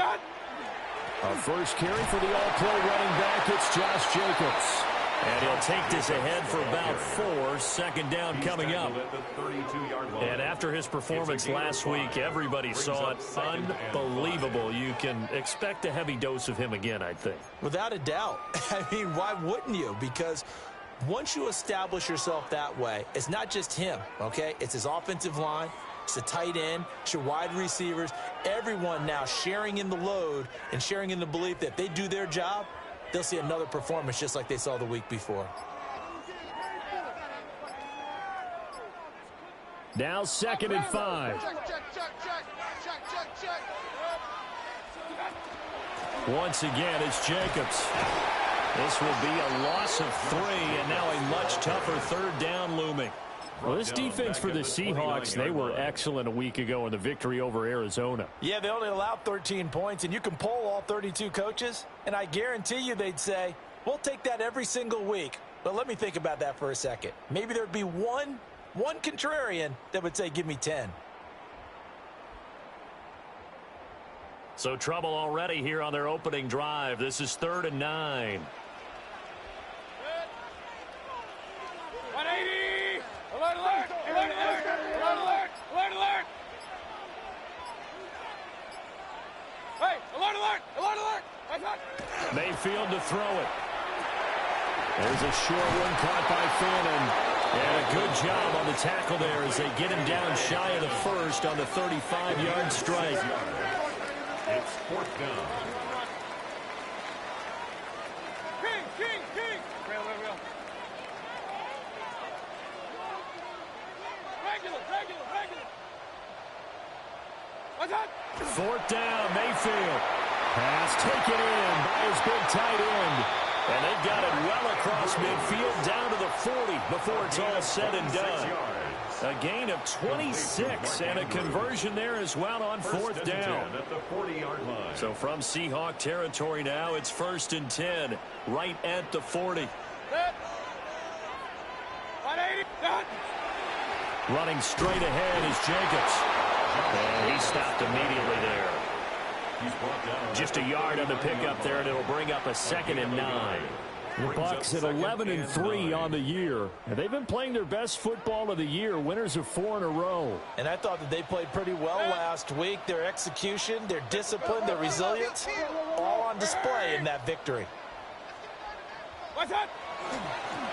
A first carry for the all-pro running back. It's Josh Jacobs. And he'll take this ahead for about 4. Second down coming up. And after his performance last week, everybody saw it. Unbelievable. You can expect a heavy dose of him again, I think. Without a doubt. I mean, why wouldn't you? Because once you establish yourself that way, it's not just him, okay? It's his offensive line. It's the tight end. It's your wide receivers. Everyone now sharing in the load and sharing in the belief that they do their job, they'll see another performance just like they saw the week before. Now 2nd and 5. Once again, it's Jacobs. This will be a loss of 3, and now a much tougher third down looming. Well, this defense for the Seahawks, they were excellent a week ago in the victory over Arizona. Yeah, they only allowed 13 points, and you can poll all 32 coaches, and I guarantee you they'd say, we'll take that every single week. But let me think about that for a second. Maybe there'd be one contrarian that would say, give me 10. So trouble already here on their opening drive. This is 3rd and 9. 180! Alert, alert! Alert, alert! Alert, alert! Alert, alert! Hey, alert, alert! Alert, alert! What's up? Mayfield to throw it. There's a short one caught by Fannin. And a good job on the tackle there as they get him down shy of the first on the 35-yard strike. It's 4th down. King! Real. Regular. What's up? 4th down, Mayfield. Pass taken in by his big tight end. And they've got it well across midfield down to the 40 before it's all said and done. A gain of 26 and a conversion there as well on 4th down. At the 40-yard line. So from Seahawk territory now, it's 1st and 10 right at the 40. 180! Running straight ahead is Jacobs. And he stopped immediately there. Just a yard on the pickup there, and it'll bring up a 2nd and 9. The Bucs at 11-3 on the year. And they've been playing their best football of the year, winners of 4 in a row. And I thought that they played pretty well last week. Their execution, their discipline, their resilience, all on display in that victory. What's up?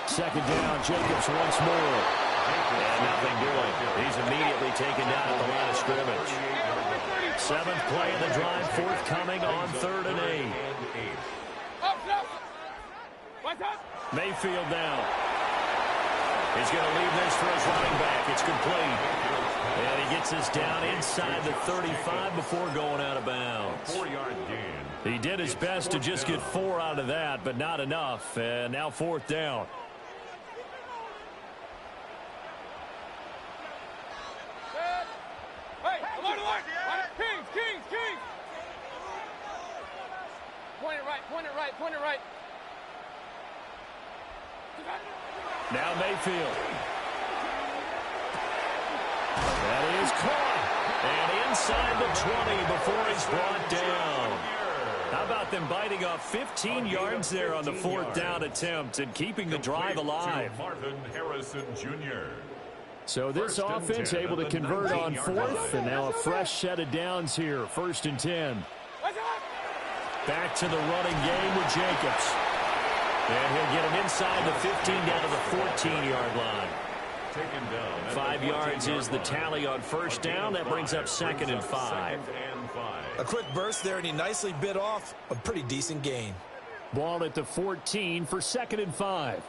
2nd down, Jacobs once more. And nothing doing. He's immediately taken down at the line of scrimmage. 7th play of the drive, forthcoming on 3rd and 8. What's up? Mayfield now. He's going to leave this for his running back. It's complete. And he gets us down inside the 35 before going out of bounds. 4-yard gain. He did his best to just get 4 out of that, but not enough. And now 4th down. Hey, alert! Kings! Point it right. Now Mayfield. That is caught. And inside the 20 before he's brought down. How about them biting off 15 yards there on the 4th down attempt and keeping the drive alive? Marvin Harrison Jr. So this offense able to convert on 4th, and now a fresh set of downs here. 1st and 10. Back to the running game with Jacobs. And he'll get him inside the 15 down to the 14-yard line. 5 yards is the tally on 1st down. That brings up 2nd and 5. A quick burst there, and he nicely bit off a pretty decent gain. Ball at the 14 for 2nd and 5.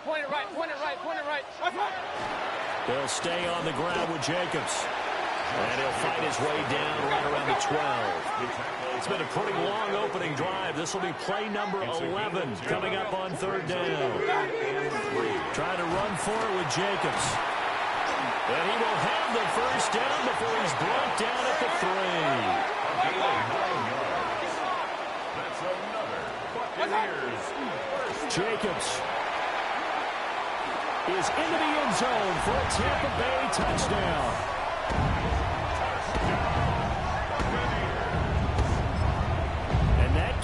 Point it right. They'll stay on the ground with Jacobs. And he'll fight his way down right around the 12. It's been a pretty long opening drive. This will be play number 11 coming up on 3rd down. Trying to run for it with Jacobs. And he will have the 1st down before he's brought down at the 3. Jacobs is into the end zone for a Tampa Bay touchdown.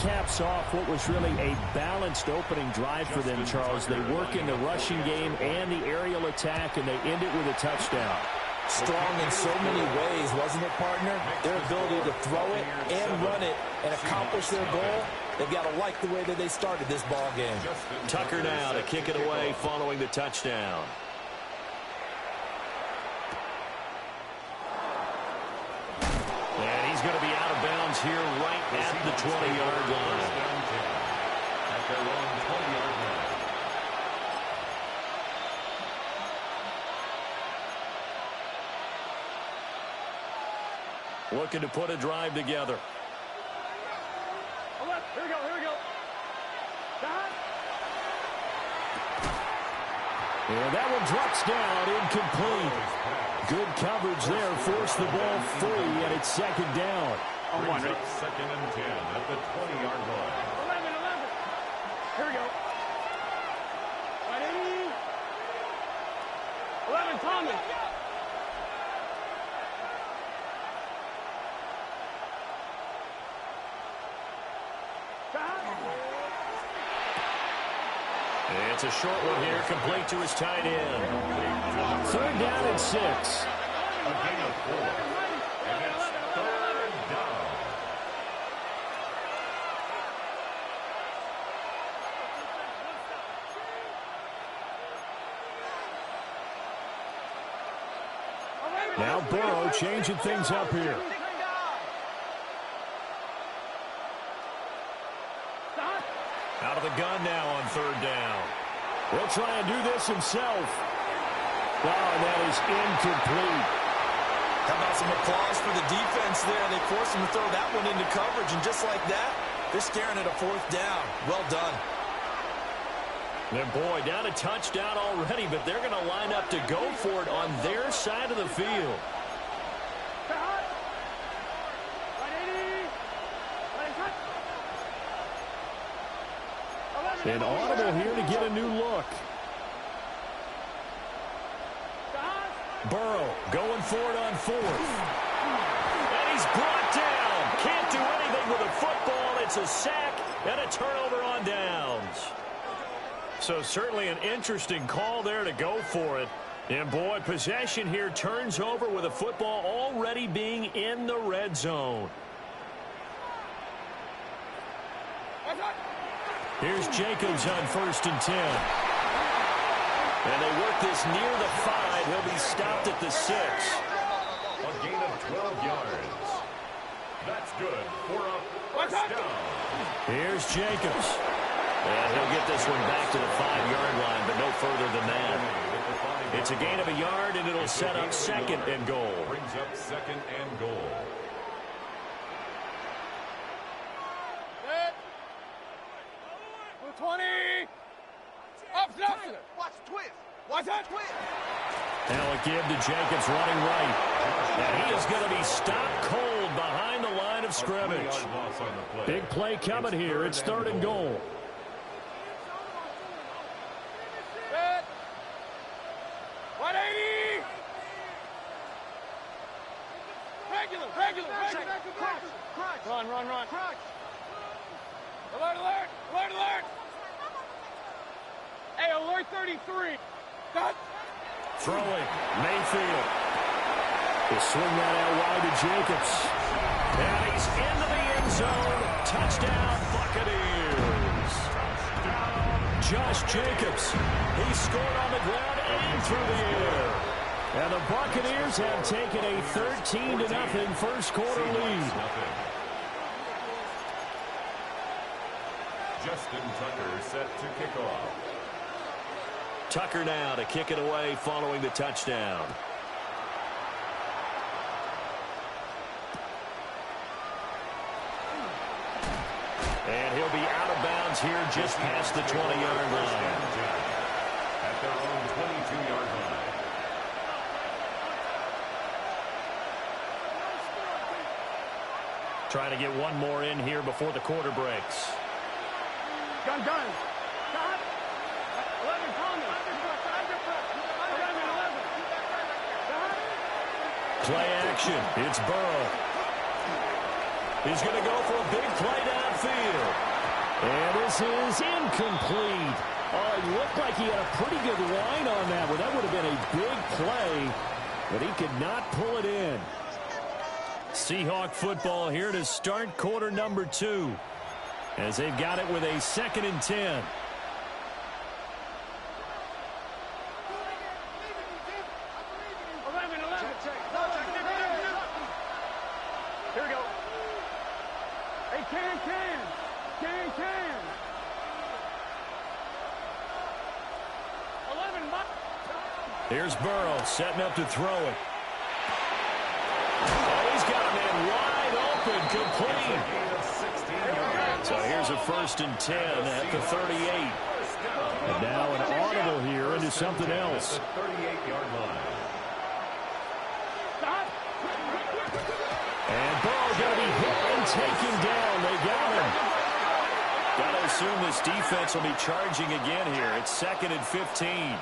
caps off what was really a balanced opening drive for them, Charles. They work in the rushing game and the aerial attack, and they end it with a touchdown. Strong in so many ways, wasn't it, partner? Their ability to throw it and run it and accomplish their goal, they've got to like the way that they started this ball game. Tucker now to kick it away following the touchdown. And he's going to be out of bounds here right at the 20-yard line. At their own 20-yard line. Looking to put a drive together. Here we go, here we go. And that one drops down, incomplete. Good coverage there, forced the ball free, and it's second down. Brings up 2nd and 10 at the 20-yard line. 11. Here we go. Right, 11, Thomas. It's a short one here, complete to his tight end. 3rd down and 6. A gain of 4. And it's 3rd down. Now Burrow changing things up here. Out of the gun now on 3rd down. He'll try and do this himself. Oh, that is incomplete. How about some applause for the defense there? They forced him to throw that one into coverage, and just like that, they're staring at a 4th down. Well done. And boy, down a touchdown already, but they're going to line up to go for it on their side of the field. An audible here to get a new look. Burrow going for it on 4th. And he's brought down. Can't do anything with a football. It's a sack and a turnover on downs. So certainly an interesting call there to go for it. And boy, possession here turns over with a football already being in the red zone. Here's Jacobs on 1st and 10. And they work this near the 5. He'll be stopped at the 6. A gain of 12 yards. That's good for a 1st down. Here's Jacobs. And he'll get this one back to the 5-yard line, but no further than that. It's a gain of a yard, and it'll set up 2nd and goal. Brings up 2nd and goal. Set. 20. Up, watch twist. Watch that twist. Now a give to Jacobs running right. And he is going to be stopped cold behind the line of scrimmage. Big play coming here. It's 3rd and goal. Set. 180. Regular. Run. Alert. Hey, alert 33. Cut. Throwing. Mayfield. They swing that out wide to Jacobs. And he's into the end zone. Touchdown, Buccaneers. Josh Jacobs. He scored on the ground and through the air. And the Buccaneers have taken a 13-0 first quarter lead. Justin Tucker set to kick off. Tucker now to kick it away following the touchdown. And he'll be out of bounds here just past the 20-yard line. At their own 22-yard line. Trying to get one more in here before the quarter breaks. Gun. Cut. 11, Thomas. Play action. It's Burrow. He's going to go for a big play downfield. field. And this is incomplete. Oh, it looked like he had a pretty good line on that one. That would have been a big play, but he could not pull it in. Seahawk football here to start quarter number 2, as they've got it with a 2nd and 10. Here we go. Hey, can. Here's Burrow setting up to throw it. Oh, he's got a man wide open, complete. So here's a 1st and 10 at the 38. And now an audible here into something else. 38-yard line. And Burrow going to be hit and taken down. They got him. Got to assume this defense will be charging again here. It's 2nd and 15.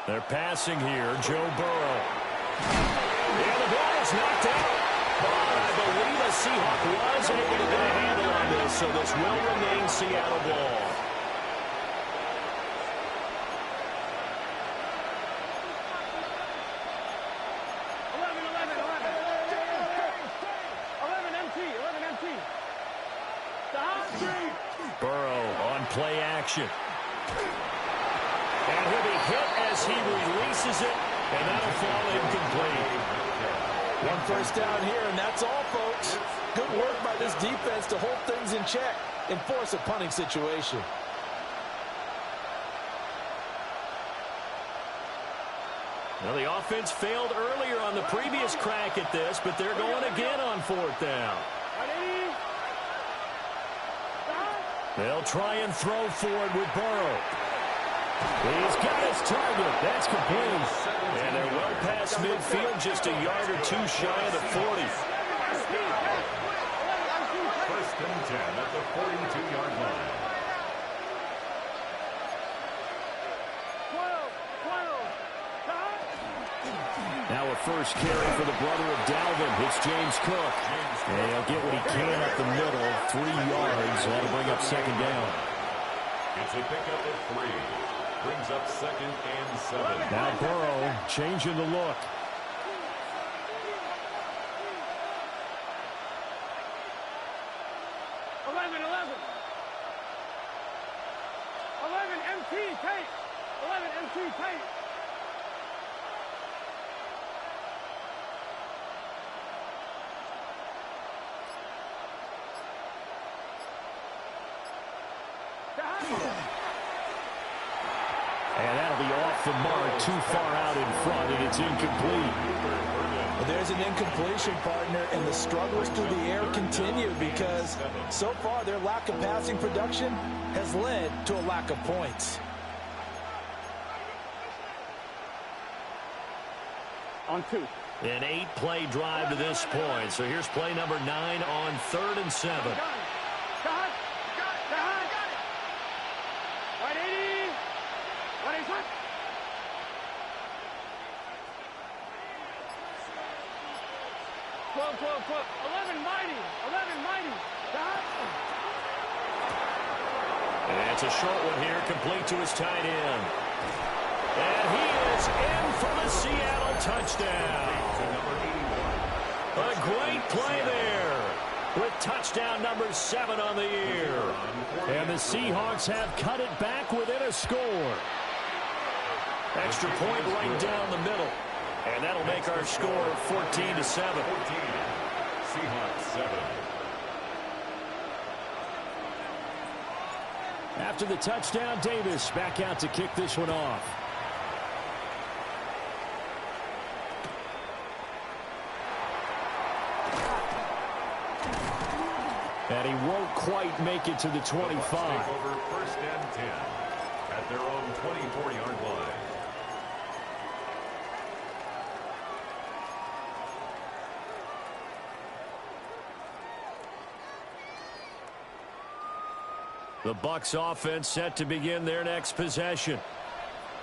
They're passing here, Joe Burrow. And the ball is knocked out. But I believe the Seahawk was able to get a handle on this, so this will remain Seattle ball. Burrow on play action. And he'll be hit as he releases it, and that'll fall incomplete. 1 first down here, and that's all, folks. Good work by this defense to hold things in check and force a punting situation. Well, the offense failed earlier on the previous crack at this, but they're going again on 4th down. They'll try and throw forward with Burrow. He's got his target. That's complete. And they're well past midfield, just a yard or 2 shy of the 40. 1st and 10 at the 42-yard line. Now a first carry for the brother of Dalvin. It's James Cook. And he'll get what he can up the middle. 3 yards. That'll bring up 2nd down. It's a pickup of 3. Brings up 2nd and 7. Now Burrow changing the look. And that'll be off the mark, too far out in front, and it's incomplete. Well, there's an incompletion, partner, and the struggles through the air continue because so far their lack of passing production has led to a lack of points. On 2. An 8-play drive to this point. So here's play number 9 on 3rd and 7. And it's a short one here, complete to his tight end. And he is in for the Seattle touchdown. A great play there with touchdown number 7 on the year. And the Seahawks have cut it back within a score. Extra point right down the middle. And that'll make our score 14-7. 14. Seahawks 7. After the touchdown, Davis back out to kick this one off. And he won't quite make it to the 25. Take over 1st and 10 at their own 24-yard line. The Bucs offense set to begin their next possession.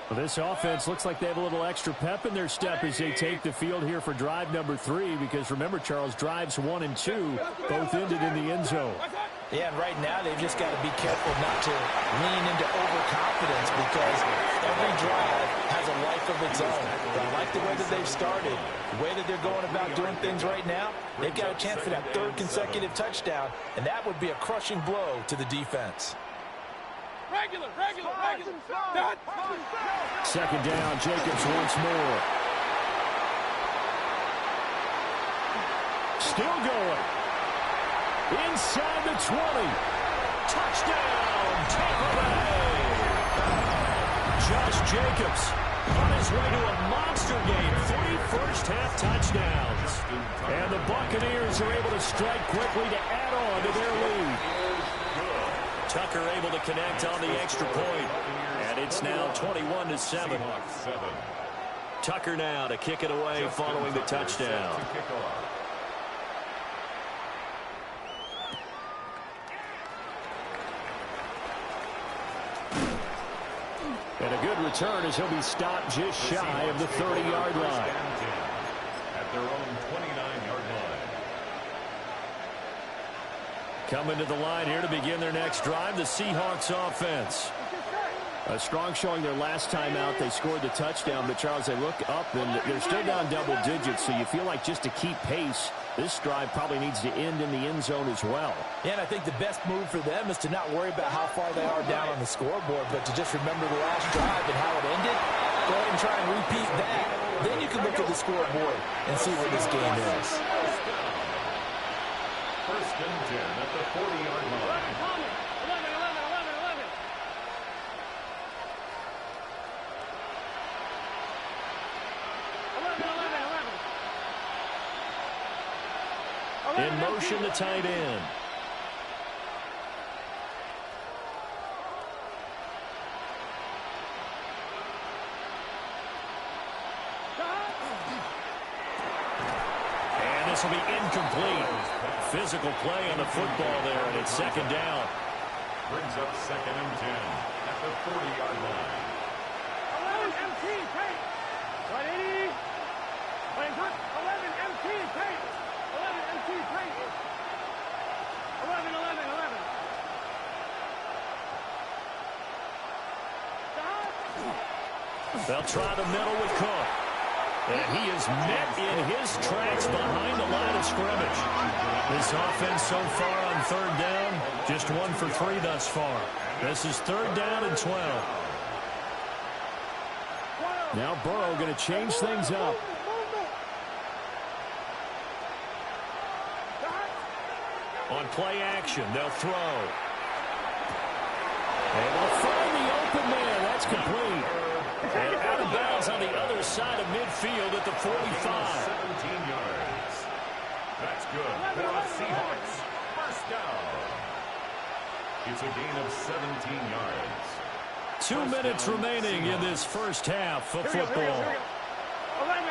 Well, this offense looks like they have a little extra pep in their step as they take the field here for drive number 3, because remember, Charles, drives 1 and 2 both ended in the end zone. Yeah, and right now they've just got to be careful not to lean into overconfidence, because every drive has a life of its own. But I like the way that they've started, the way that they're going about doing things right now. They've got a chance for that 3rd consecutive touchdown, and that would be a crushing blow to the defense. Regular. Second down, Jacobs once more. Still going. Inside the 20. Touchdown, Tampa Bay. Josh Jacobs on his way to a monster game. 3 first-half touchdowns. And the Buccaneers are able to strike quickly to add on to their lead. Tucker able to connect on the extra point. And it's now 21-7. Tucker now to kick it away following the touchdown. And a good return as he'll be stopped just shy of the 30-yard line. At their own 29-yard line. Coming to the line here to begin their next drive, the Seahawks offense. A strong showing their last time out. They scored the touchdown, but Charles, they look up and they're still down double digits, so you feel like just to keep pace, this drive probably needs to end in the end zone as well. Yeah, and I think the best move for them is to not worry about how far they are down on the scoreboard, but to just remember the last drive and how it ended. Go ahead and try and repeat that. Then you can look at the scoreboard and see where this game is. First and 10 at the 40-yard line. 11. In motion, the tight end. And this will be incomplete. Physical play on the football there, and it's second down. Brings up second and 10 at the 40-yard line. 11 MT, take. 180. 11 MT, take. 11 MT, take. 11. They'll try the middle with Cook. And he is met in his tracks behind the line of scrimmage. This offense so far on third down, just 1 for 3 thus far. This is third down and 12. Now Burrow going to change things up. On play action, they'll throw. And they'll find the open man. That's complete. And out of bounds on the other side of midfield at the 45. 17 yards. That's good for the Seahawks. First down. It's a gain of 17 yards. 2 minutes remaining in this first half of football. 11.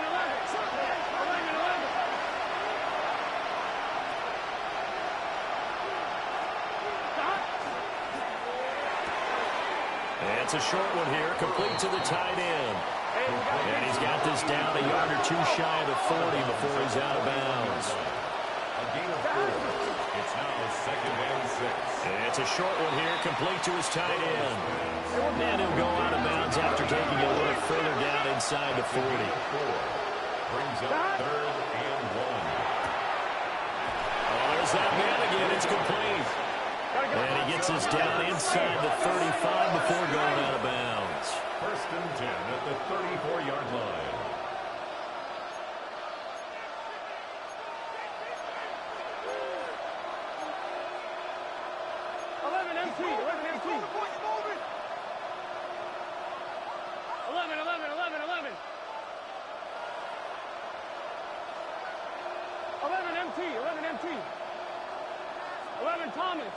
It's a short one here, complete to the tight end. And he's got this down a yard or 2 shy of the 40 before he's out of bounds. A gain of 4. It's now second and 6. And it's a short one here, complete to his tight end. And he'll go out of bounds after taking it a little further down inside the 40. Brings up third and 1. Oh, there's that man again. It's complete. And he gets us down inside the 35 before going out of bounds. First and 10 at the 34-yard line. MT. 11 MT. 11 Thomas.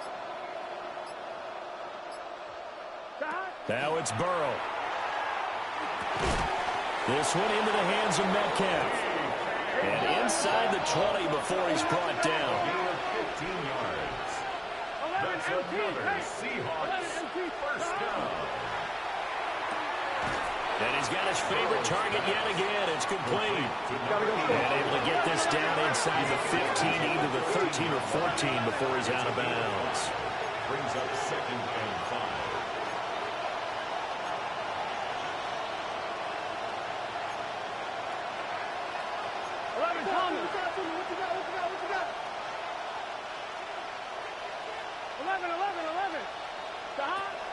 Now it's Burrow. This one into the hands of Metcalf. And inside the 20 before he's brought down. 15 yards. That's another Seahawks he's got his favorite target yet again. It's complete. And able to get this down inside the 15, either the 13 or 14 before he's out of bounds. Brings up 2nd and 5.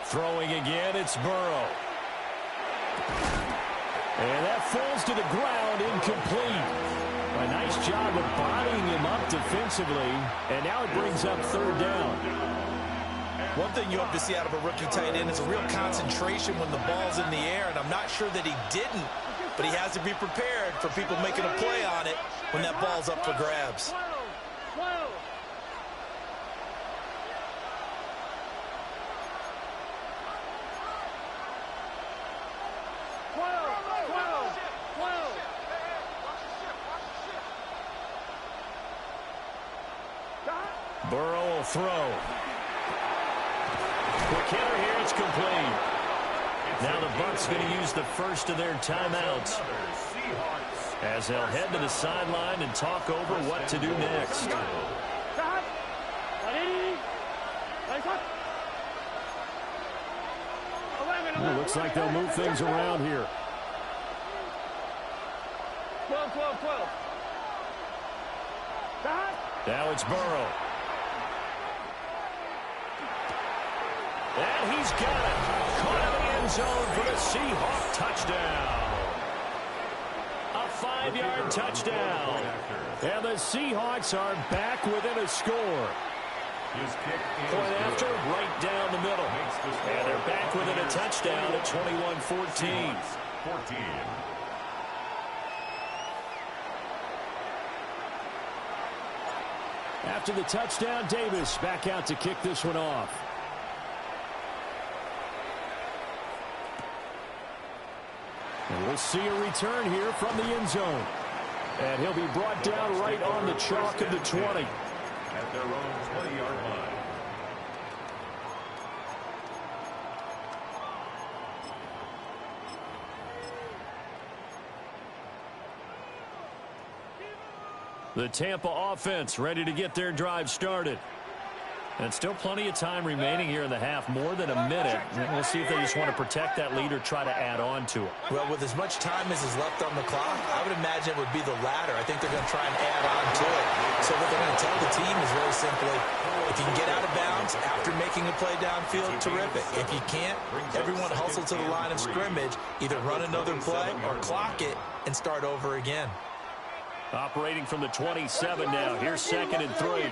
Throwing again, it's Burrow. And that falls to the ground, incomplete. A nice job of bodying him up defensively, and now it brings up 3rd down. One thing you hope to see out of a rookie tight end is a real concentration when the ball's in the air, and I'm not sure that he didn't, but he has to be prepared for people making a play on it when that ball's up for grabs. Burrow will throw. Quick hitter here, it's complete. Now the Bucs going to use the first of their timeouts as they'll head to the sideline and talk over what to do next. Well, looks like they'll move things around here. 12. Now it's Burrow. And he's got it. Caught in the end zone for the Seahawk touchdown. A 5-yard touchdown. And the Seahawks are back within a score. Point after, right down the middle. And they're back within a touchdown at 21-14. 14. After the touchdown, Davis back out to kick this one off. And we'll see a return here from the end zone. And he'll be brought down right on the chalk of the 20. At their own 20-yard line. The Tampa offense ready to get their drive started. And still plenty of time remaining here in the half, more than a minute. We'll see if they just want to protect that lead or try to add on to it. Well, with as much time as is left on the clock, I would imagine it would be the latter. I think they're going to try and add on to it. So what they're going to tell the team is very simply, if you can get out of bounds after making a play downfield, terrific. If you can't, everyone hustle to the line of scrimmage, either run another play or clock it and start over again. Operating from the 27 now. Here's 2nd and 3.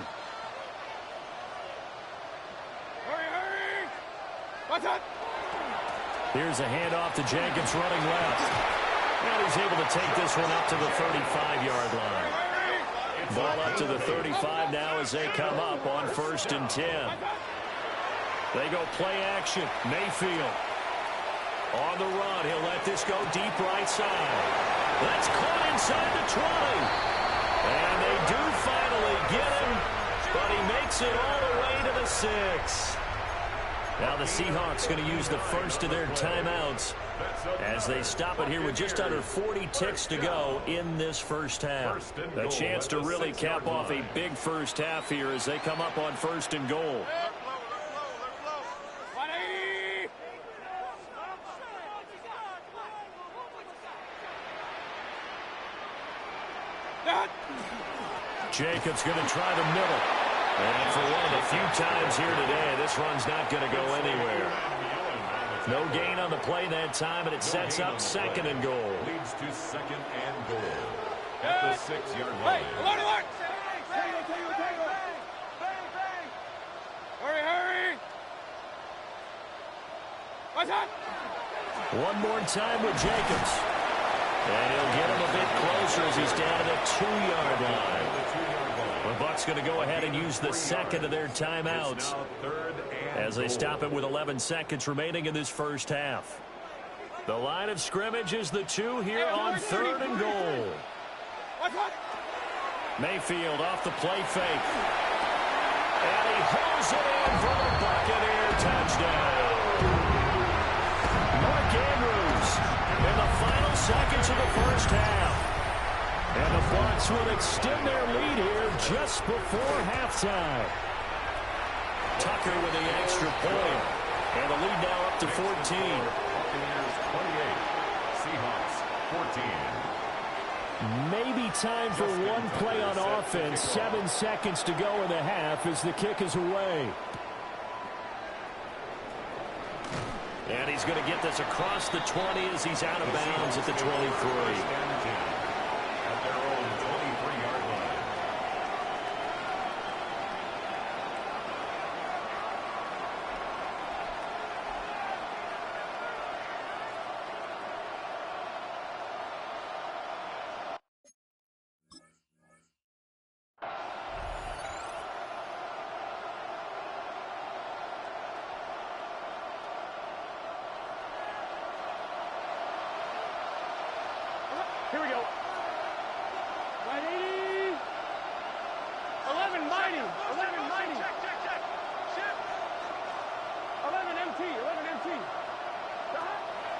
Here's a handoff to Jenkins running left. And he's able to take this one up to the 35-yard line. Ball up to the 35 now as they come up on 1st and 10. They go play action. Mayfield on the run. He'll let this go deep right side. That's caught inside the 20. And they do finally get him, but he makes it all the way to the 6. Now the Seahawks going to use the first of their timeouts as they stop it here with just under 40 ticks to go in this first half. A chance to really cap off a big first half here as they come up on 1st and goal. Jacobs going to try the middle. And for one of the few times here today, this run's not going to go anywhere. No gain on the play that time, and it sets up 2nd and goal. Leads to 2nd and goal. At the 6-yard line. Hurry! One more time with Jacobs. And he'll get him a bit closer as he's down to the 2-yard line. The Bucs going to go ahead and use the second of their timeouts as they stop it with 11 seconds remaining in this first half. The line of scrimmage is the 2 here on 3rd and goal. Mayfield off the play fake. And he holds it in for the Buccaneer touchdown. Mark Andrews in the seconds of the first half. And the Bucs will extend their lead here just before halftime. Tucker with the extra point. And the lead now up to 14. Buccaneers 28, Seahawks 14. Maybe time for one play on offense. 7 seconds to go in the half as the kick is away. And he's going to get this across the 20 as he's out of bounds at the 23. At their own 23-yard line. Here we go. 180. 11 mighty. 11 mighty. Check. Shift. 11 MT. 11 MT.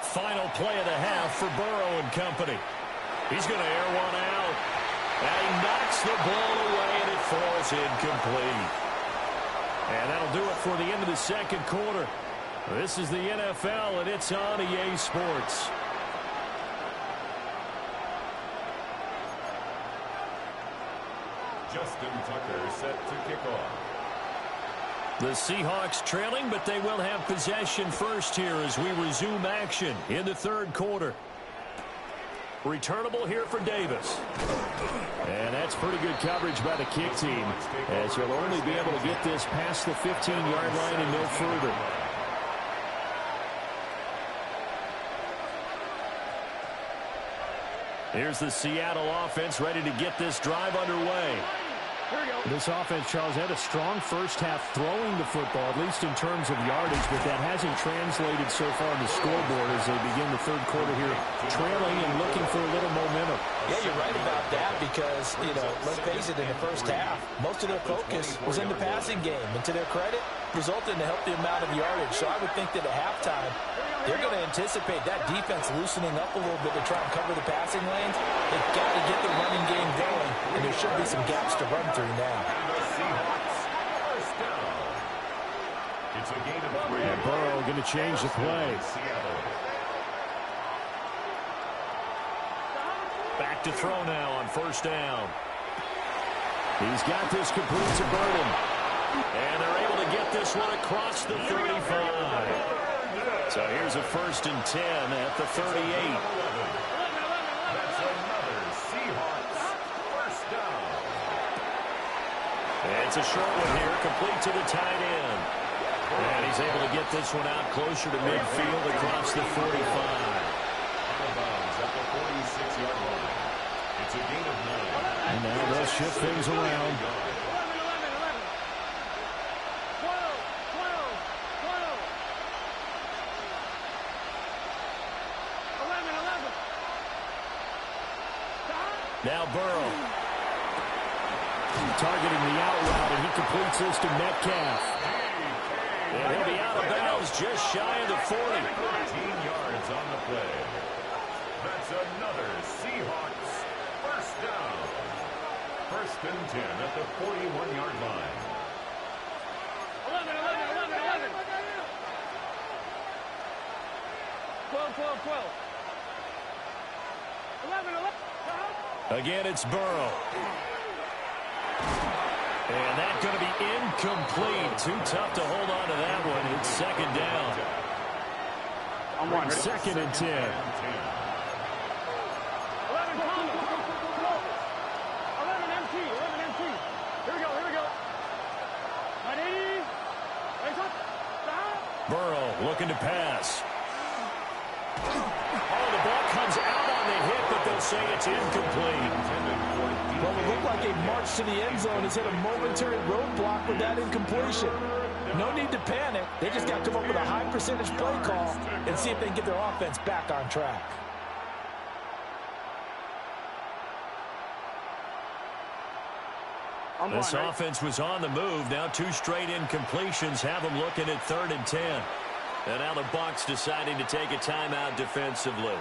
Final play of the half for Burrow and company. He's going to air one out. And he knocks the ball away, and it falls incomplete. And that'll do it for the end of the second quarter. This is the NFL, and it's on EA Sports. Justin Tucker set to kick off. The Seahawks trailing, but they will have possession first here as we resume action in the third quarter. Returnable here for Davis. And that's pretty good coverage by the kick team, as he'll only be able to get this past the 15-yard line and no further. Here's the Seattle offense ready to get this drive underway. Here we go. This offense, Charles, had a strong first half throwing the football, at least in terms of yardage, but that hasn't translated so far in the scoreboard as they begin the third quarter here, trailing and looking for a little momentum. Yeah, you're right about that because, let's face it, in the first half, most of their focus was in the passing game. And to their credit, resulted in a healthy amount of yardage. So I would think that at halftime, they're going to anticipate that defense loosening up a little bit to try and cover the passing lanes. They've got to get the running game going, and there should be some gaps to run through now. The Seahawks first down. It's a gain of 3. And Burrow going to change the play. Seattle. Back to throw now on first down. He's got this complete to Burden. And they're able to get this one across the 35. So here's a 1st and 10 at the 38. That's another Seahawks first down. And it's a short one here, complete to the tight end. And he's able to get this one out closer to midfield across the 45. Out of bounds at the 46-yard line. It's a gain of 9. And now they'll shift things around. 11. Now Burrow. Targeting the out route, and he completes this to Metcalf. And he'll be out of bounds just shy of the 40. 13 yards on the play. That's another Seahawks first down. 1st and 10 at the 41-yard line. 11. 12. 11. Again, it's Burrow. And that's going to be incomplete. Too tough to hold on to that one. It's 2nd down. I'm on 2nd and 10. 11 MT. Here we go. 180. Burrow looking to pass. Oh, the ball comes out on the hit, but they'll say it's incomplete. Well, it looked like a march to the end zone has hit a momentary roadblock with that incompletion. No need to panic. They just got to come up with a high percentage play call and see if they can get their offense back on track. This offense was on the move. Now 2 straight incompletions have them looking at 3rd and 10. And now the Bucs deciding to take a timeout defensively.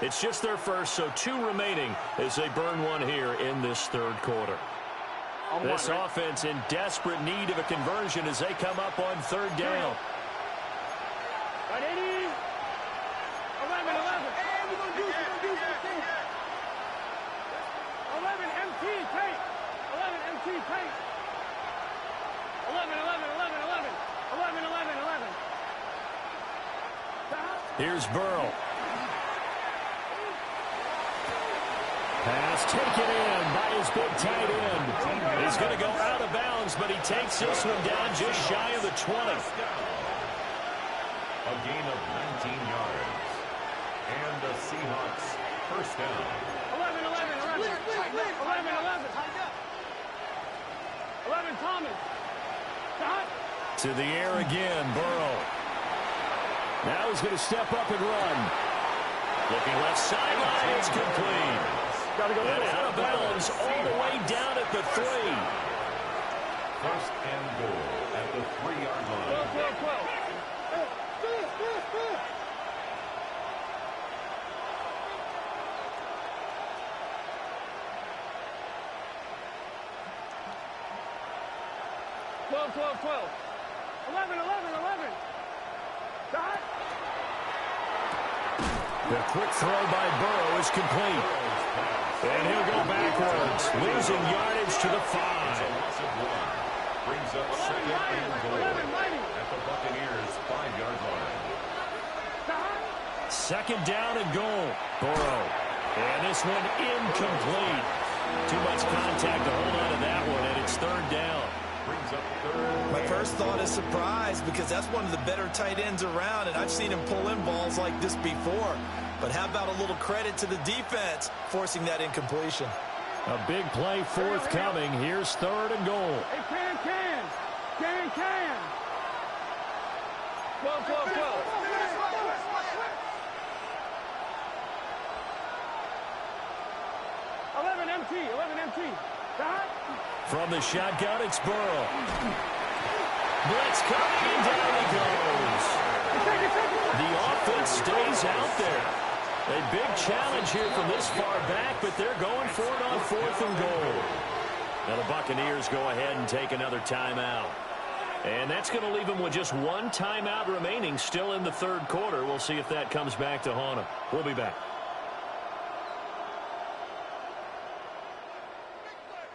It's just their first, so 2 remaining as they burn one here in this third quarter. This offense in desperate need of a conversion as they come up on third down. 11, 11. 11 MT tape. 11 MT tape. 11, 11, 11, 11. 11, 11, 11. Here's Burrow. Pass taken in by his big tight end. He's going to go out of bounds, but he takes this one down just shy of the 20. A gain of 19 yards. And the Seahawks first down. 11, 11, 11. 11, 11. 11, Thomas. To the air again, Burrow. Now he's going to step up and run. Looking left sideline, it's complete. And out of bounds all the way down at the 3. First and goal at the 3-yard line. 12, 12. 12, 12, 12. 11, 11, 11. Dot. The quick throw by Burrow is complete. And he'll go backwards, losing yardage to the 5. Brings up second and goal at the Buccaneers' 5-yard line. Second down and goal. Burrow. And this one incomplete. Too much contact to hold on to that one, and it's third down. Brings up third. My first thought is surprise because that's one of the better tight ends around, and I've seen him pull in balls like this before. But how about a little credit to the defense forcing that incompletion? A big play forthcoming. Here's third and goal. Hey, can. 12, 12, 12. 11 MT. Dot. From the shotgun, it's Burrow. Blitz coming, and down he goes. The offense stays out there. A big challenge here from this far back, but they're going for it on 4th and goal. Now the Buccaneers go ahead and take another timeout. And that's going to leave them with just 1 timeout remaining still in the third quarter. We'll see if that comes back to haunt them. We'll be back.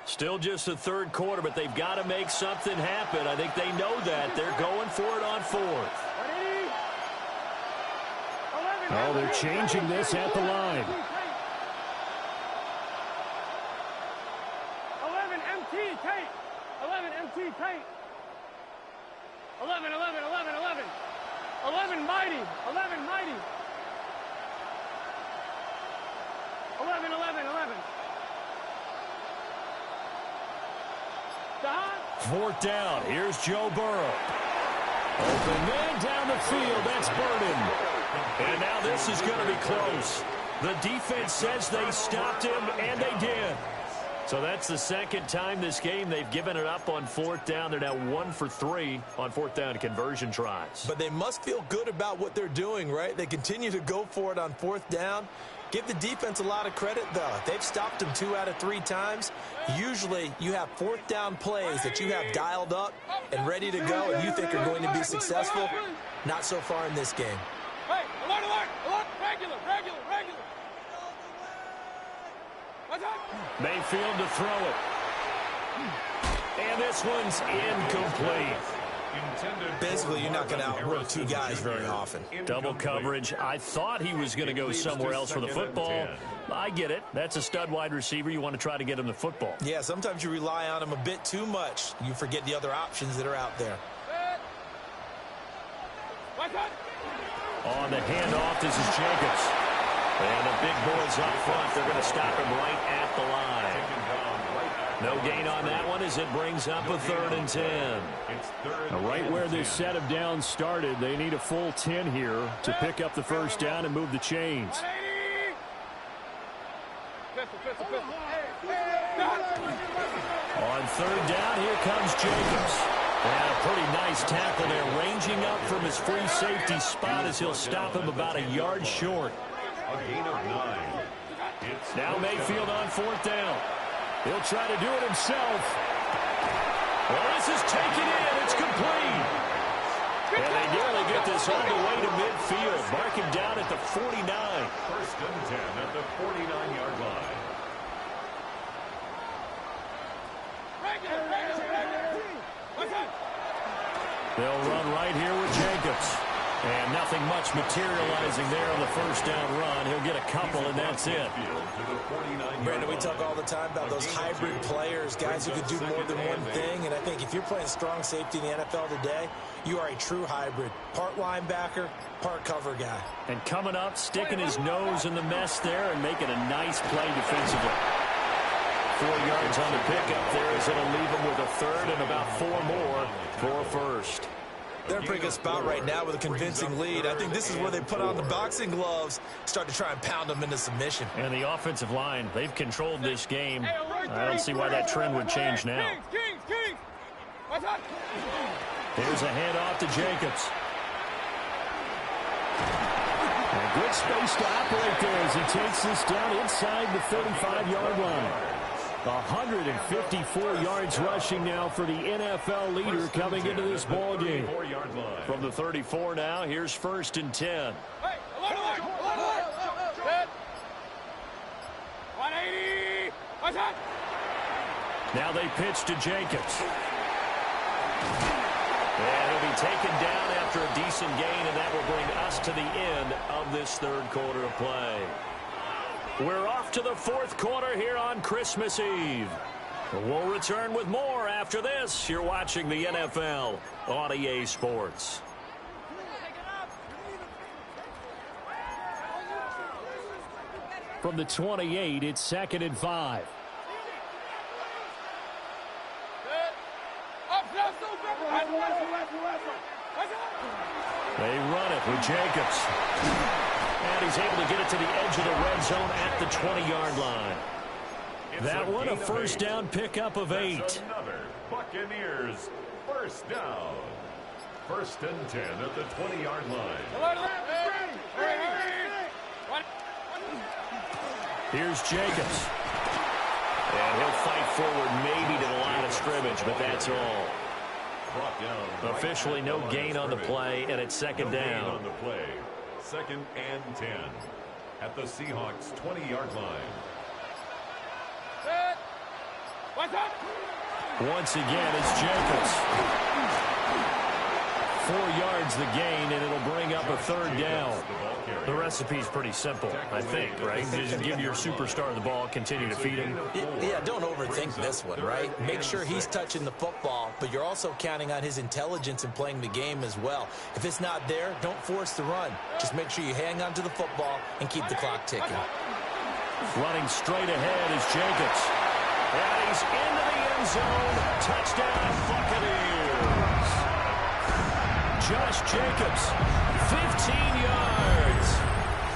Still just the third quarter, but they've got to make something happen. I think they know that. They're going for it on 4th. Oh, they're changing this at the line. 11 MT tape. 11 MT tape. 11, 11, 11, 11. 11 mighty. 11 mighty. 11, 11, 11. Fourth down. Here's Joe Burrow. Open man down the field. That's Burden. And now this is going to be close. The defense says they stopped him, and they did. So that's the second time this game they've given it up on 4th down. They're now 1 for 3 on 4th down conversion tries. But they must feel good about what they're doing, right? They continue to go for it on 4th down. Give the defense a lot of credit, though. They've stopped them 2 out of 3 times. Usually, you have 4th down plays that you have dialed up and ready to go, and you think are going to be successful. Not so far in this game. Hey, alert. Regular. Mayfield to throw it. And this one's incomplete. Basically, you're not going to outrun 2 guys very often. Double coverage. I thought he was going to go somewhere else for the football. I get it. That's a stud wide receiver. You want to try to get him the football. Yeah, sometimes you rely on him a bit too much. You forget the other options that are out there. On the handoff, this is Jacobs. And the big boys up front, they're going to stop him right at the line. No gain on that one as it brings up a 3rd and 10. Right where this set of downs started, they need a full 10 here to pick up the first down and move the chains. On 3rd down, here comes Jacobs. And a pretty nice tackle there, ranging up from his free safety spot as he'll stop him about a yard short. A gain of 9. It's Now Mayfield on 4th down. He'll try to do it himself. Well, this is taken in. It's complete. And they nearly get this all the way to midfield. Mark him down at the 49. First and 10 at the 49-yard line. They'll run right here with Jacobs. And nothing much materializing there on the first down run. He'll get a couple, and that's it. Brandon, we talk all the time about those hybrid players, guys who could do more than one thing. And I think if you're playing strong safety in the NFL today, you are a true hybrid. Part linebacker, part cover guy. And coming up, sticking his nose in the mess there and making a nice play defensively. 4 yards on the pickup there as it'll leave him with a third and about 4 more for a first. They're in a pretty good spot right now with a convincing lead. I think this is where they put on the boxing gloves, start to try and pound them into submission. And the offensive line, they've controlled this game. I don't see why that trend would change now. Here's a handoff to Jacobs. A good space to operate there as he takes this down inside the 35-yard line. 154 yards rushing now for the NFL leader coming into this ball game. From the 34 now, here's 1st and 10. Now they pitch to Jacobs. And he'll be taken down after a decent gain, and that will bring us to the end of this third quarter of play. We're off to the 4th quarter here on Christmas Eve. We'll return with more after this. You're watching the NFL on EA Sports. From the 28, it's 2nd and 5. They run it with Jacobs. And he's able to get it to the edge of the red zone at the 20-yard line. That one, a first down pickup of 8. Another Buccaneers first down. 1st and 10 at the 20-yard line. Here's Jacobs. And he'll fight forward maybe to the line of scrimmage, but that's all. Officially no gain on the play, and it's 2nd down. On the play. 2nd and 10 at the Seahawks 20-yard line. Once again, it's Jacobs. 4 yards the gain, and it'll bring up a 3rd down. The recipe's pretty simple, I think, right? Just give your superstar the ball, continue to feed him. Yeah, don't overthink this one, right? Make sure he's touching the football, but you're also counting on his intelligence in playing the game as well. If it's not there, don't force the run. Just make sure you hang on to the football and keep the clock ticking. Running straight ahead is Jacobs. And he's into the end zone. Touchdown, Buccaneers. Josh Jacobs, 15 yards.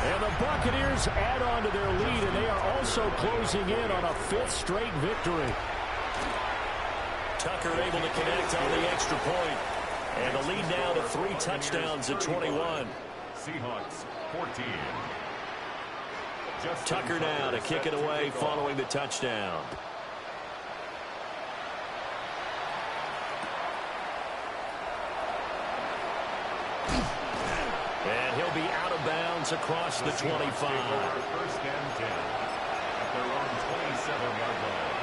And the Buccaneers add on to their lead, and they are also closing in on a 5th straight victory. Tucker able to connect on the extra point. And the lead now to 3 touchdowns at 21. Seahawks 14. Tucker now to kick it away following the touchdown. And he'll be out of bounds across the 25. 1st and 10 at their own 27-yard line.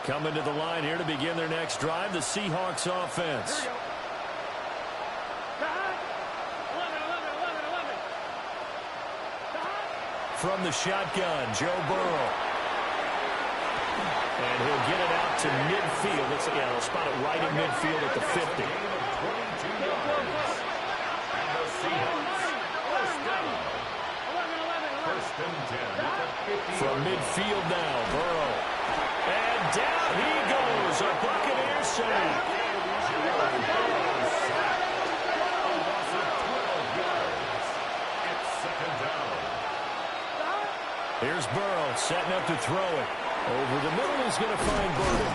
Coming to the line here to begin their next drive, the Seahawks offense. From the shotgun, Joe Burrow. And he'll get it out to midfield. They'll spot it right in midfield at the 50. From midfield now, Burrow. And down he goes. A Buccaneers save. Here's Burrow setting up to throw it. Over the middle, he's going to find Burden.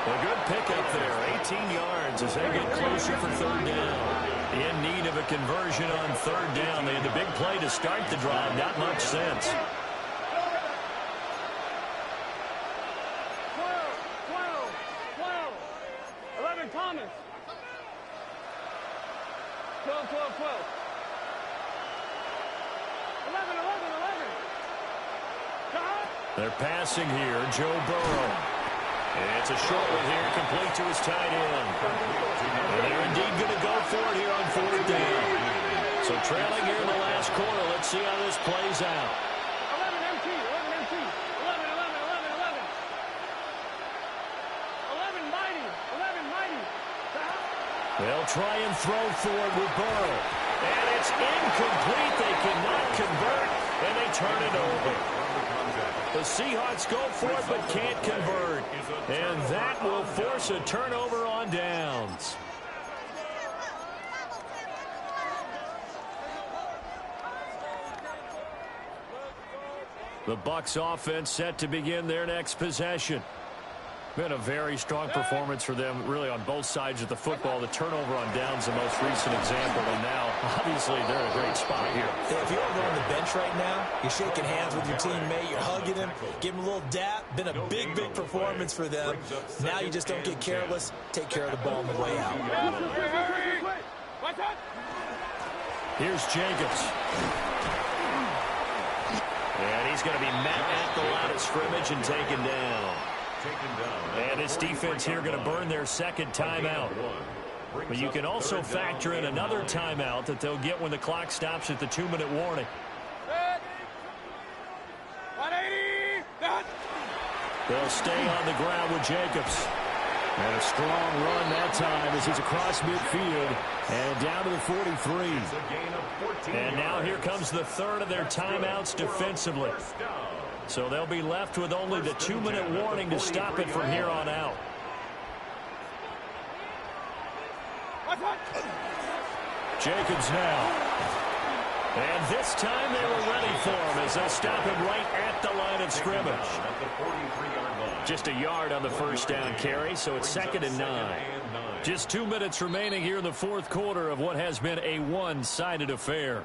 A good pickup there, 18 yards as they get closer for third down. In need of a conversion on third down. They had the big play to start the drive, not much sense. 11, Thomas. 12, 12, 12. 11, 11, 11. They're passing here, Joe Burrow. And it's a short one here, complete to his tight end. And they're indeed going to go for it here on fourth down. So trailing here in the last quarter, let's see how this plays out. 11 MT, 11 MT. 11, 11, 11, 11. 11 mighty, 11 mighty. They'll try and throw for it with Burrow. And it's incomplete. They cannot convert, and they turn it over. The Seahawks go for it but can't convert. And that will force a turnover on downs. The Bucs offense set to begin their next possession. Been a very strong performance for them, really, on both sides of the football. The turnover on downs, the most recent example, and now, obviously, they're in a great spot here. Yeah, if you're over on the bench right now, you're shaking hands with your teammate, you're hugging him, give him a little dap. Been a big, big performance for them. Now you just don't get careless. Take care of the ball on the way out. Here's Jacobs. And he's going to be met at the line of scrimmage and taken down. And this defense here going to burn their second timeout. But you can also factor in another timeout that they'll get when the clock stops at the 2-minute warning. 180. They'll stay on the ground with Jacobs. And a strong run that time as he's across midfield and down to the 43. And now here comes the third of their timeouts defensively. So they'll be left with only the 2-minute warning to stop it from here on out. Jacobs now. And this time they were ready for him as they'll stop him right at the line of scrimmage. Just a yard on the first down carry, so it's 2nd and 9. Just 2 minutes remaining here in the fourth quarter of what has been a one-sided affair.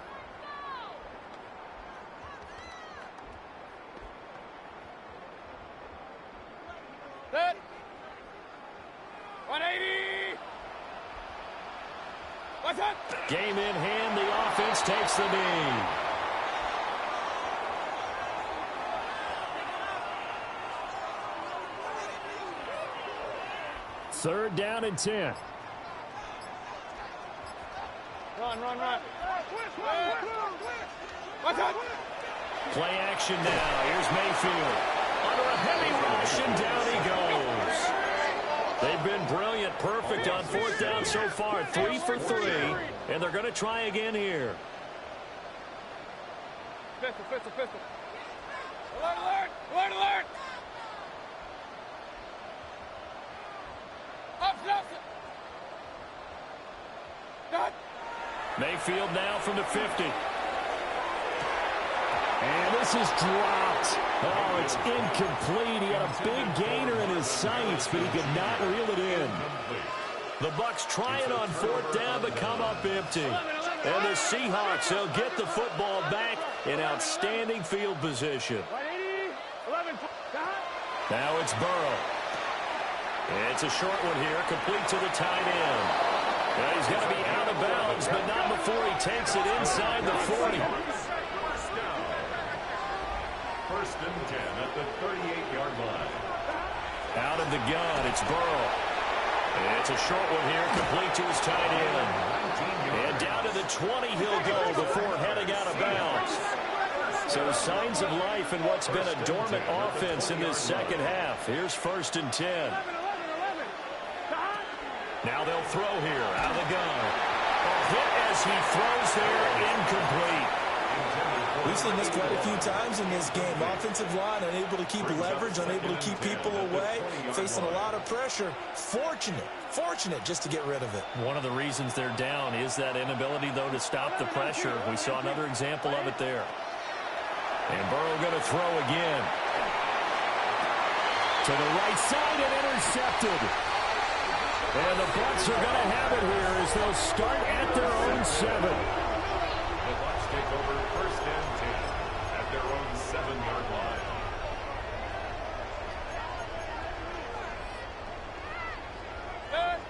Set. 180. What's up? Game in hand, the offense takes the knee. Third down and 10. Run. What's up? Play action now. Here's Mayfield. Under a heavy rush, and down he goes. They've been brilliant, perfect on fourth down so far. 3 for 3, and they're going to try again here. Pistol. Alert. Up. Done. Mayfield now from the 50. And this is dropped. Oh, it's incomplete. He had a big gainer in his sights, but he could not reel it in. The Bucs try it on fourth down, but come up empty. And the Seahawks, they'll get the football back in outstanding field position. 180. 11. Now it's Burrow. It's a short one here, complete to the tight end. Well, he's going to be out of bounds, but not before he takes it inside the 40. First and 10 at the 38-yard line. Out of the gun, it's Burrow. It's a short one here, complete to his tight end. And down to the 20 he'll go before heading out of bounds. So signs of life in what's been a dormant offense in this second half. Here's 1st and 10. Now they'll throw here, out of the gun. A hit as he throws there, incomplete. We've seen this quite a few times in this game. Offensive line unable to keep leverage, unable to keep people away, facing a lot of pressure. Fortunate just to get rid of it. One of the reasons they're down is that inability, though, to stop the pressure. We saw another example of it there. And Burrow going to throw again. To the right side and intercepted. And the Bucs are going to have it here as they'll start at their own 7. The Bucs take over 1st and 10 at their own 7-yard line. Good.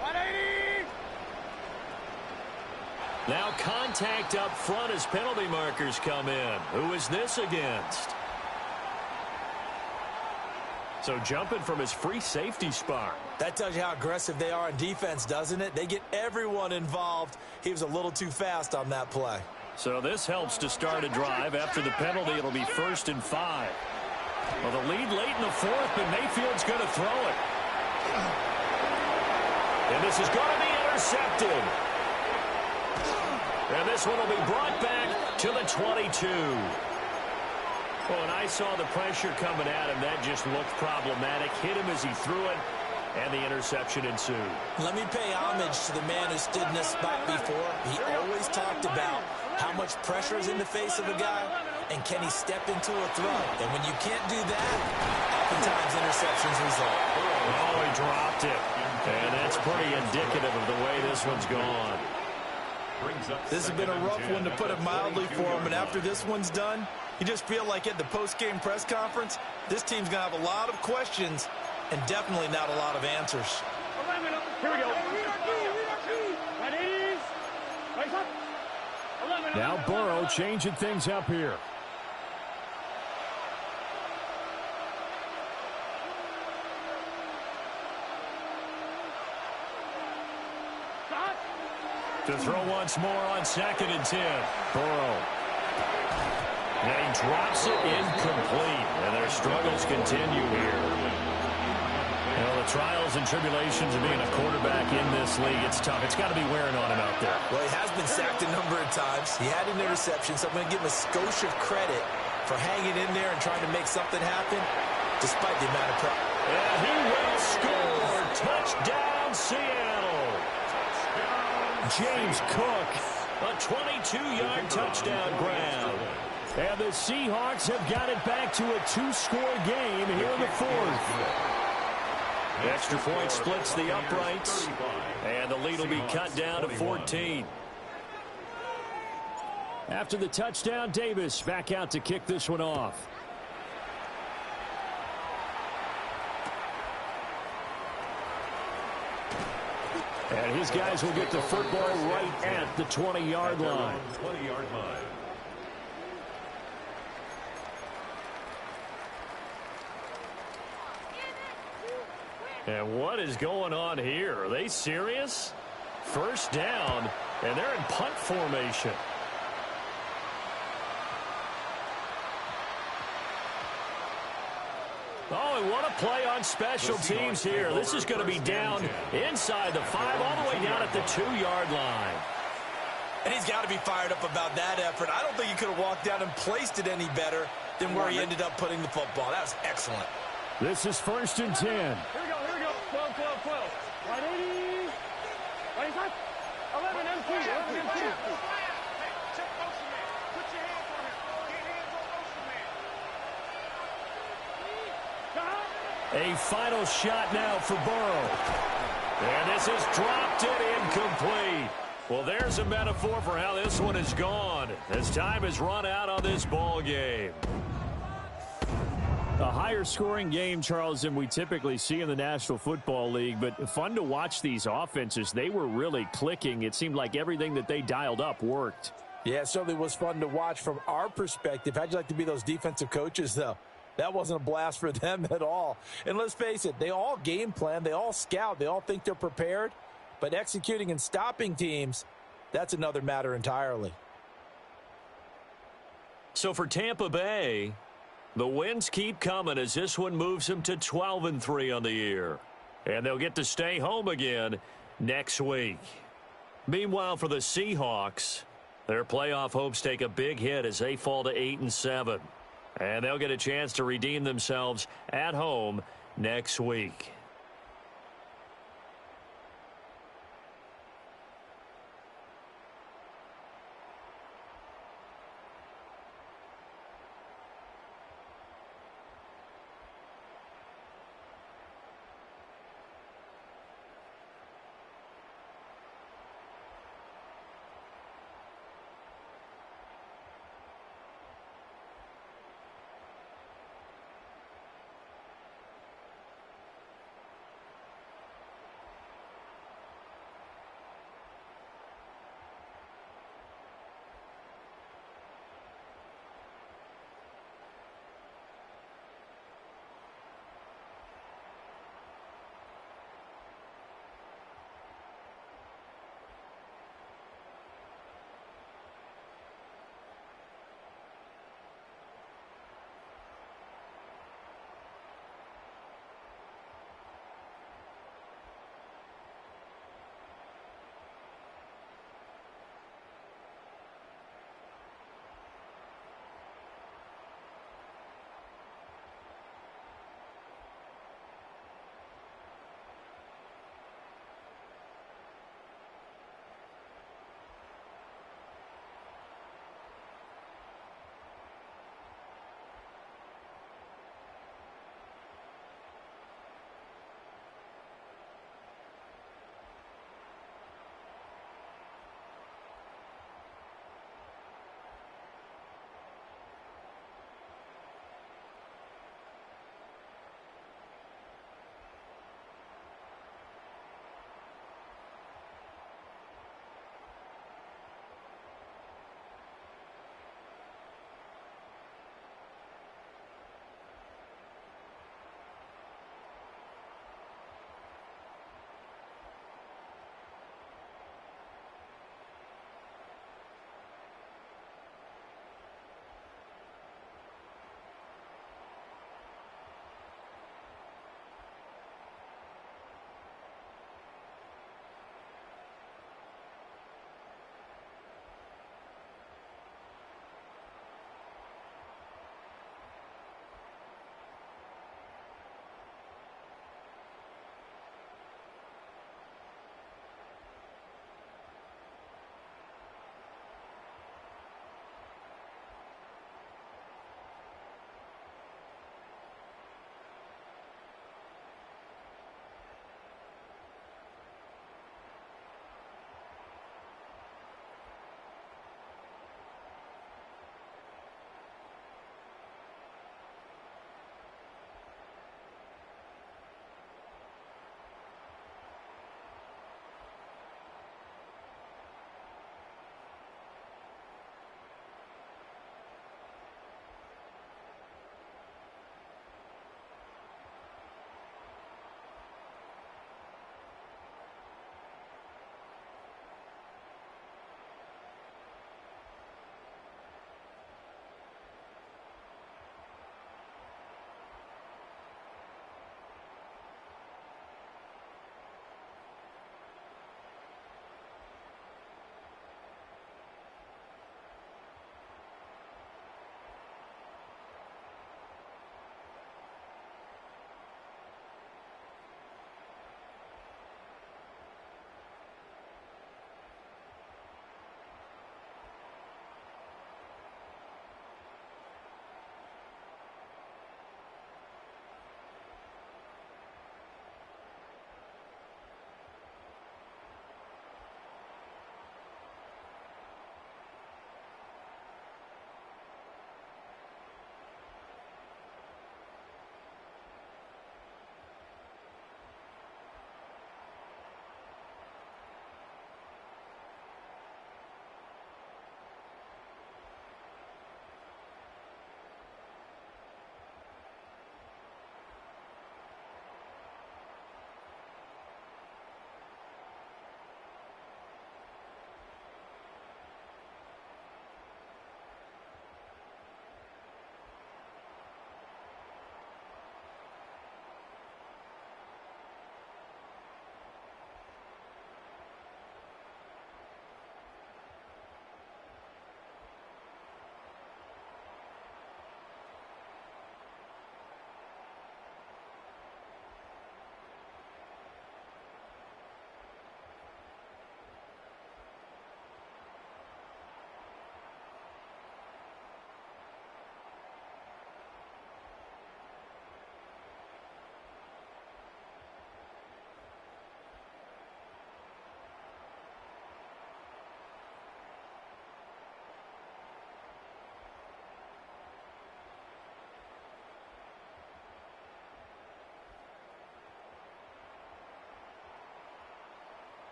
180. Now contact up front as penalty markers come in. Who is this against? So jumping from his free safety spot. That tells you how aggressive they are on defense, doesn't it? They get everyone involved. He was a little too fast on that play. So this helps to start a drive. After the penalty, it'll be 1st and 5. Well, the lead late in the 4th, but Mayfield's going to throw it. And this is going to be intercepted. And this one will be brought back to the 22. Well, and I saw the pressure coming at him. That just looked problematic. Hit him as he threw it, and the interception ensued. Let me pay homage to the man who stood in this spot before. He always talked about how much pressure is in the face of a guy, and can he step into a throw. And when you can't do that, oftentimes interceptions result. Oh, he dropped it. And that's pretty indicative of the way this one's gone. This has been a rough one, to put it mildly, for him. And after this one's done, you just feel like at the post-game press conference, this team's going to have a lot of questions and definitely not a lot of answers. Here we go. Now Burrow changing things up here. To throw once more on 2nd and 10. Burrow. And he drops it incomplete. And their struggles continue here. You know, the trials and tribulations of being a quarterback in this league, it's tough. It's got to be wearing on him out there. Well, he has been sacked a number of times. He had an interception, so I'm going to give him a skosh of credit for hanging in there and trying to make something happen despite the amount of pressure. And he will score. Touchdown, Seattle. James Cook. A 22-yard touchdown grab. And the Seahawks have got it back to a 2-score game here in the 4th. The extra point splits the uprights, and the lead will be cut down to 14. After the touchdown, Davis back out to kick this one off. And his guys will get the football right at the 20-yard line. 20-yard line. And what is going on here? Are they serious? 1st down, and they're in punt formation. Oh, and what a play on special teams here. This is going to be down inside the 5, all the way down at the 2-yard line. And he's got to be fired up about that effort. I don't think he could have walked down and placed it any better than where he ended up putting the football. That was excellent. This is 1st and 10. Here we go. 12. 180. Right side. 11 MT. 11 MT. A final shot now for Burrow. And this has dropped it incomplete. Well, there's a metaphor for how this one is gone as time has run out on this ball game. A higher scoring game, Charles, than we typically see in the National Football League, but fun to watch these offenses. They were really clicking. It seemed like everything that they dialed up worked. Yeah, it certainly was fun to watch from our perspective. How'd you like to be those defensive coaches, though? That wasn't a blast for them at all. And let's face it, they all game plan, they all scout, they all think they're prepared. But executing and stopping teams, that's another matter entirely. So for Tampa Bay, the wins keep coming as this one moves them to 12-3 on the year. And they'll get to stay home again next week. Meanwhile, for the Seahawks, their playoff hopes take a big hit as they fall to 8-7. And they'll get a chance to redeem themselves at home next week.